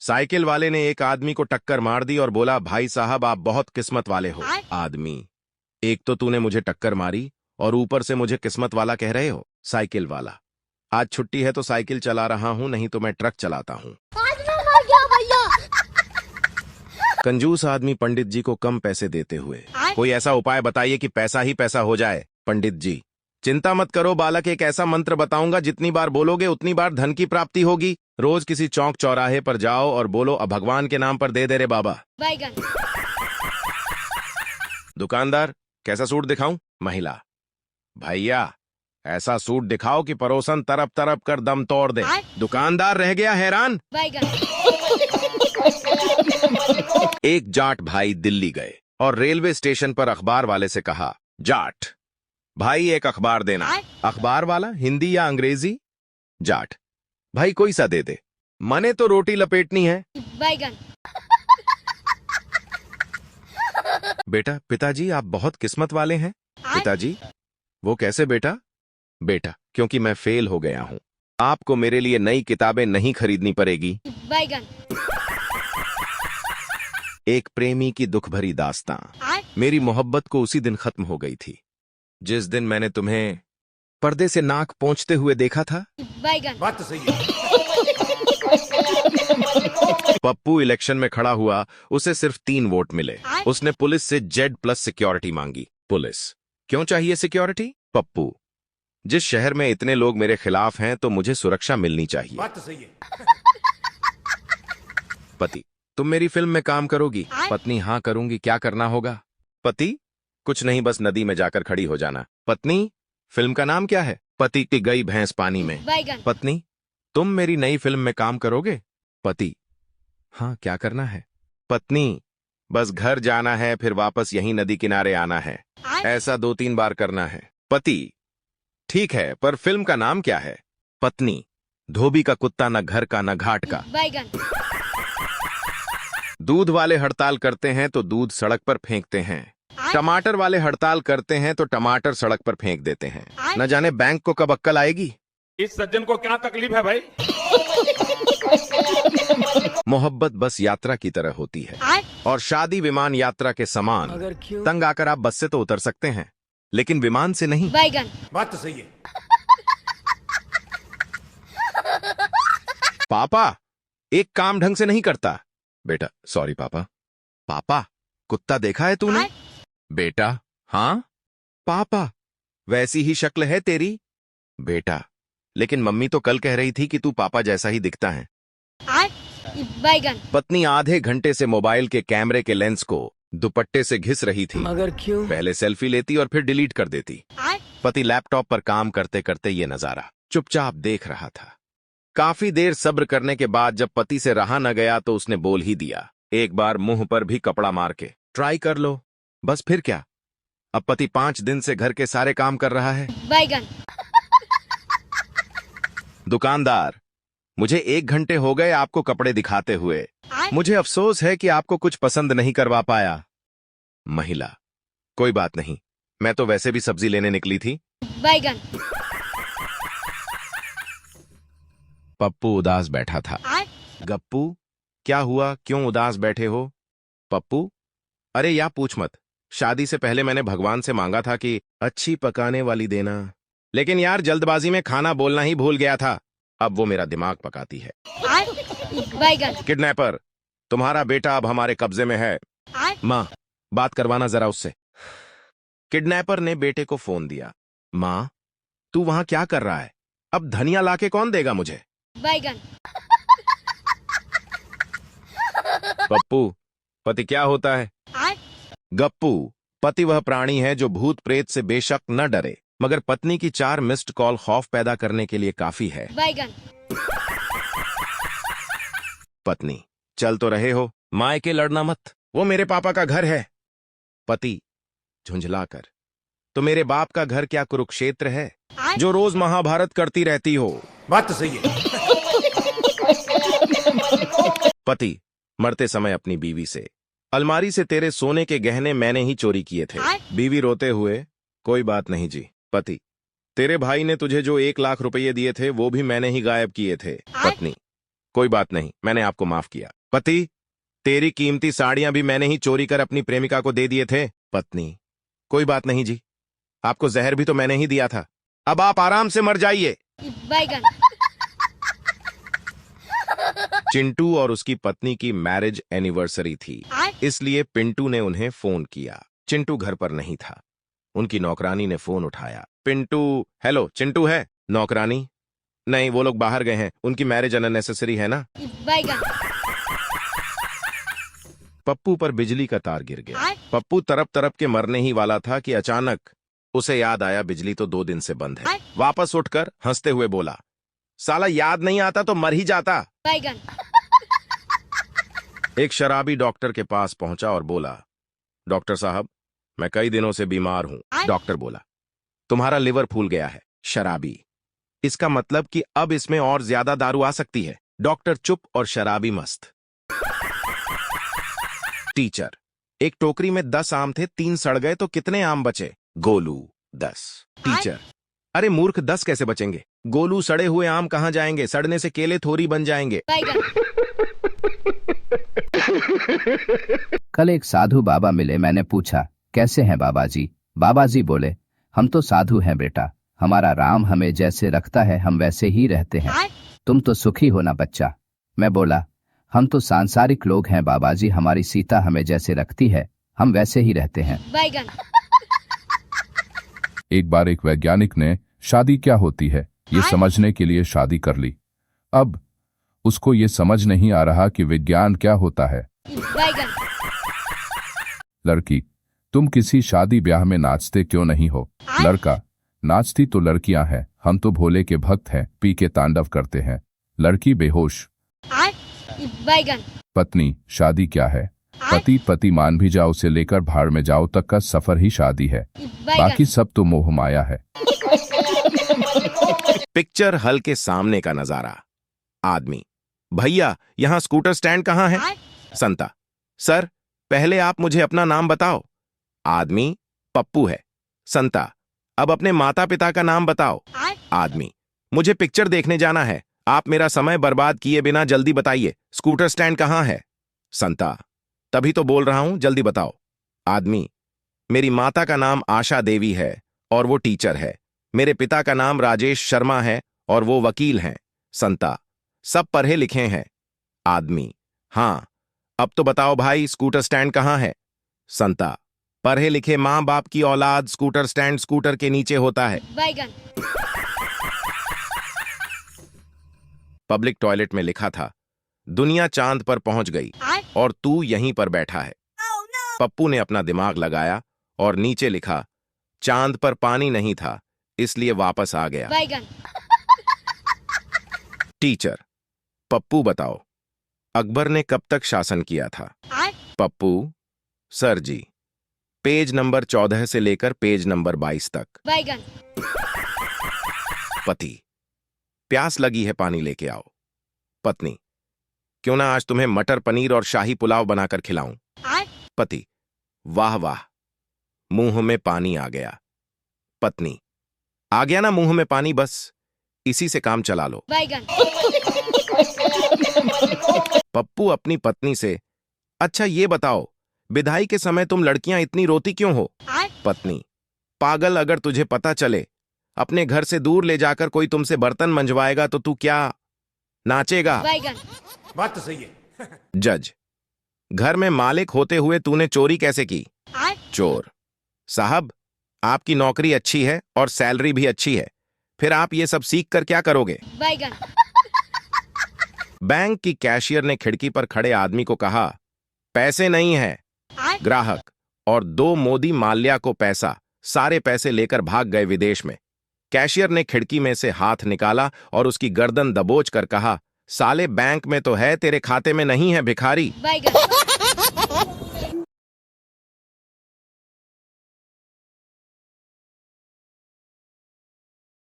Cycle वाले ने एक आदमी को टक्कर मार दी और बोला, भाई साहब आप बहुत किस्मत वाले हो। आदमी, एक तो तूने मुझे टक्कर मारी और ऊपर से मुझे किस्मत वाला कह रहे हो। साइकिल वाला, आज छुट्टी है तो साइकिल चला रहा हूं, नहीं तो मैं ट्रक चलाता हूं। कंजूस आदमी पंडित जी को कम पैसे देते हुए, कोई ऐसा उपाय बताइए कि पैसा ही पैसा हो जाए। पंडित जी, चिंता मत करो बालक, एक ऐसा मंत्र बताऊंगा, जितनी बार बोलोगे उतनी बार धन की प्राप्ति होगी। रोज किसी चौक चौराहे पर जाओ और बोलो, अब भगवान के नाम पर दे दे रे बाबा। दुकानदार, कैसा सूट दिखाऊं? महिला, भैया ऐसा सूट दिखाओ कि पड़ोसन तरप तरप कर दम तोड़ दे। दुकानदार रह गया हैरान। एक जाट भाई दिल्ली गए और रेलवे स्टेशन पर अखबार वाले से कहा, जाट भाई एक अखबार देना। अखबार वाला, हिंदी या अंग्रेजी? जाट, भाई कोई सा दे दे, मने तो रोटी लपेटनी है। बेटा, पिताजी आप बहुत किस्मत वाले हैं। पिताजी, वो कैसे बेटा? बेटा, क्योंकि मैं फेल हो गया हूं, आपको मेरे लिए नई किताबें नहीं खरीदनी पड़ेगी। एक प्रेमी की दुख भरी दास्तां। मेरी मोहब्बत को उसी दिन खत्म हो गई थी जिस दिन मैंने तुम्हें पर्दे से नाक पोंछते हुए देखा था। बात तो सही है। पप्पू इलेक्शन में खड़ा हुआ, उसे सिर्फ 3 वोट मिले। उसने पुलिस से Z+ सिक्योरिटी मांगी। पुलिस, क्यों चाहिए सिक्योरिटी? पप्पू, जिस शहर में इतने लोग मेरे खिलाफ हैं तो मुझे सुरक्षा मिलनी चाहिए। बात तो सही है। पति, तुम मेरी फिल्म में काम करोगी? पत्नी, हाँ करूंगी, क्या करना होगा? पति, कुछ नहीं, बस नदी में जाकर खड़ी हो जाना। पत्नी, फिल्म का नाम क्या है? पति की गई भैंस पानी में। पत्नी, तुम मेरी नई फिल्म में काम करोगे? पति, हाँ क्या करना है? पत्नी, बस घर जाना है, फिर वापस यहीं नदी किनारे आना है, ऐसा 2-3 बार करना है। पति, ठीक है, पर फिल्म का नाम क्या है? पत्नी, धोबी का कुत्ता, न घर का न घाट का। दूध वाले हड़ताल करते हैं तो दूध सड़क पर फेंकते हैं। टमाटर वाले हड़ताल करते हैं तो टमाटर सड़क पर फेंक देते हैं। न जाने बैंक को कब अक्कल आएगी। इस सज्जन को क्या तकलीफ है भाई? मोहब्बत बस यात्रा की तरह होती है और शादी विमान यात्रा के समान। तंग आकर आप बस से तो उतर सकते हैं, लेकिन विमान से नहीं। बात तो सही है। पापा, एक काम ढंग से नहीं करता। बेटा, सॉरी पापा। पापा, कुत्ता देखा है तूने? बेटा, हाँ। पापा, वैसी ही शक्ल है तेरी। बेटा, लेकिन मम्मी तो कल कह रही थी कि तू पापा जैसा ही दिखता है। पत्नी आधे घंटे से मोबाइल के कैमरे के लेंस को दुपट्टे से घिस रही थी। मगर क्यों? पहले सेल्फी लेती और फिर डिलीट कर देती। पति लैपटॉप पर काम करते करते ये नजारा चुपचाप देख रहा था। काफी देर सब्र करने के बाद जब पति से रहा न गया तो उसने बोल ही दिया, एक बार मुंह पर भी कपड़ा मार के ट्राई कर लो, बस फिर क्या। अब पति 5 दिन से घर के सारे काम कर रहा है। दुकानदार, मुझे 1 घंटे हो गए आपको कपड़े दिखाते हुए, मुझे अफसोस है कि आपको कुछ पसंद नहीं करवा पाया। महिला, कोई बात नहीं, मैं तो वैसे भी सब्जी लेने निकली थी। पप्पू उदास बैठा था। गप्पू, क्या हुआ, क्यों उदास बैठे हो? पप्पू, अरे या पूछ मत, शादी से पहले मैंने भगवान से मांगा था कि अच्छी पकाने वाली देना, लेकिन यार जल्दबाजी में खाना बोलना ही भूल गया था। अब वो मेरा दिमाग पकाती है। किडनैपर, तुम्हारा बेटा अब हमारे कब्जे में है। माँ, बात करवाना जरा उससे। किडनैपर ने बेटे को फोन दिया। माँ, तू वहां क्या कर रहा है? अब धनिया लाके कौन देगा मुझे? पप्पू, पति क्या होता है? गप्पू, पति वह प्राणी है जो भूत प्रेत से बेशक न डरे, मगर पत्नी की 4 मिस्ड कॉल खौफ पैदा करने के लिए काफी है। पत्नी, चल तो रहे हो, मायके लड़ना मत, वो मेरे पापा का घर है। पति झुंझलाकर, तो मेरे बाप का घर क्या कुरुक्षेत्र है जो रोज महाभारत करती रहती हो? बात तो सही है। पति मरते समय अपनी बीवी से, अलमारी से तेरे सोने के गहने मैंने ही चोरी किए थे। बीवी रोते हुए, कोई बात नहीं जी। पति, तेरे भाई ने तुझे जो 1 लाख रुपये दिए थे वो भी मैंने ही गायब किए थे। पत्नी, कोई बात नहीं, मैंने आपको माफ किया। पति, तेरी कीमती साड़ियां भी मैंने ही चोरी कर अपनी प्रेमिका को दे दिए थे। पत्नी, कोई बात नहीं जी, आपको जहर भी तो मैंने ही दिया था। अब आप आराम से मर जाइए। बैगन। चिंटू और उसकी पत्नी की मैरिज एनिवर्सरी थी, इसलिए पिंटू ने उन्हें फोन किया। चिंटू घर पर नहीं था। उनकी नौकरानी ने फोन उठाया। पिंटू, हेलो, चिंटू है? नौकरानी, नहीं, वो लोग बाहर गए हैं, उनकी मैरिज अननेसेसरी है ना। बैगन। पप्पू पर बिजली का तार गिर गया। पप्पू तरप तरप के मरने ही वाला था कि अचानक उसे याद आया बिजली तो 2 दिन से बंद है। वापस उठकर हंसते हुए बोला, साला याद नहीं आता तो मर ही जाता। बैगन। एक शराबी डॉक्टर के पास पहुंचा और बोला, डॉक्टर साहब, मैं कई दिनों से बीमार हूं। डॉक्टर बोला, तुम्हारा लिवर फूल गया है। शराबी, इसका मतलब कि अब इसमें और ज्यादा दारू आ सकती है। डॉक्टर चुप और शराबी मस्त। टीचर, एक टोकरी में 10 आम थे, 3 सड़ गए तो कितने आम बचे? गोलू, 10। टीचर, अरे मूर्ख, 10 कैसे बचेंगे? गोलू, सड़े हुए आम कहां जाएंगे? सड़ने से केले थोड़ी बन जाएंगे। बैगन। कल एक साधु बाबा मिले। मैंने पूछा, कैसे हैं बाबा जी? बाबा जी बोले, हम तो साधु हैं बेटा, हमारा राम हमें जैसे रखता है हम वैसे ही रहते हैं। तुम तो सुखी हो ना बच्चा। मैं बोला, हम तो सांसारिक लोग हैं बाबा जी, हमारी सीता हमें जैसे रखती है हम वैसे ही रहते हैं। बैगन। एक बार एक वैज्ञानिक ने शादी क्या होती है ये समझने के लिए शादी कर ली। अब उसको ये समझ नहीं आ रहा कि विज्ञान क्या होता है। बैगन। लड़की, तुम किसी शादी ब्याह में नाचते क्यों नहीं हो? लड़का, नाचती तो लड़कियां हैं, हम तो भोले के भक्त हैं, पी के तांडव करते हैं। लड़की बेहोश। बैगन। पत्नी, शादी क्या है? पति, पति मान भी जाओ से लेकर भाड़ में जाओ तक का सफर ही शादी है, बाकी सब तो मोह माया है। पिक्चर हल के सामने का नजारा। आदमी, भैया यहां स्कूटर स्टैंड कहां है? संता, सर पहले आप मुझे अपना नाम बताओ। आदमी, पप्पू है। संता, अब अपने माता पिता का नाम बताओ। आदमी, मुझे पिक्चर देखने जाना है, आप मेरा समय बर्बाद किए बिना जल्दी बताइए, स्कूटर स्टैंड कहां है? संता, तभी तो बोल रहा हूं, जल्दी बताओ। आदमी, मेरी माता का नाम आशा देवी है और वो टीचर है। मेरे पिता का नाम राजेश शर्मा है और वो वकील हैं। संता, सब पढ़े लिखे हैं। आदमी, हां, अब तो बताओ भाई, स्कूटर स्टैंड कहां है? संता, पढ़े लिखे मां बाप की औलाद, स्कूटर स्टैंड स्कूटर के नीचे होता है। बैगन। पब्लिक टॉयलेट में लिखा था, दुनिया चांद पर पहुंच गई और तू यहीं पर बैठा है। पप्पू ने अपना दिमाग लगाया और नीचे लिखा, चांद पर पानी नहीं था इसलिए वापस आ गया। बैगन। टीचर, पप्पू बताओ, अकबर ने कब तक शासन किया था? पप्पू, सर जी, पेज नंबर 14 से लेकर पेज नंबर 22 तक। बैगन। पति, प्यास लगी है, पानी लेके आओ। पत्नी, क्यों ना आज तुम्हें मटर पनीर और शाही पुलाव बनाकर खिलाऊं। पति, वाह वाह, मुंह में पानी आ गया। पत्नी, आ गया ना मुंह में पानी, बस इसी से काम चला लो। बैगन। पप्पू अपनी पत्नी से, अच्छा ये बताओ, विदाई के समय तुम लड़कियां इतनी रोती क्यों हो? पत्नी, पागल, अगर तुझे पता चले अपने घर से दूर ले जाकर कोई तुमसे बर्तन मंजवाएगा तो तू क्या नाचेगा? बैगन। बात तो सही है। जज, घर में मालिक होते हुए तूने चोरी कैसे की? चोर, साहब आपकी नौकरी अच्छी है और सैलरी भी अच्छी है, फिर आप ये सब सीख कर क्या करोगे? बैगन। बैंक की कैशियर ने खिड़की पर खड़े आदमी को कहा, पैसे नहीं है। ग्राहक, और 2 मोदी माल्या को पैसा, सारे पैसे लेकर भाग गए विदेश में। कैशियर ने खिड़की में से हाथ निकाला और उसकी गर्दन दबोच कर कहा, साले बैंक में तो है, तेरे खाते में नहीं है भिखारी। बैगन।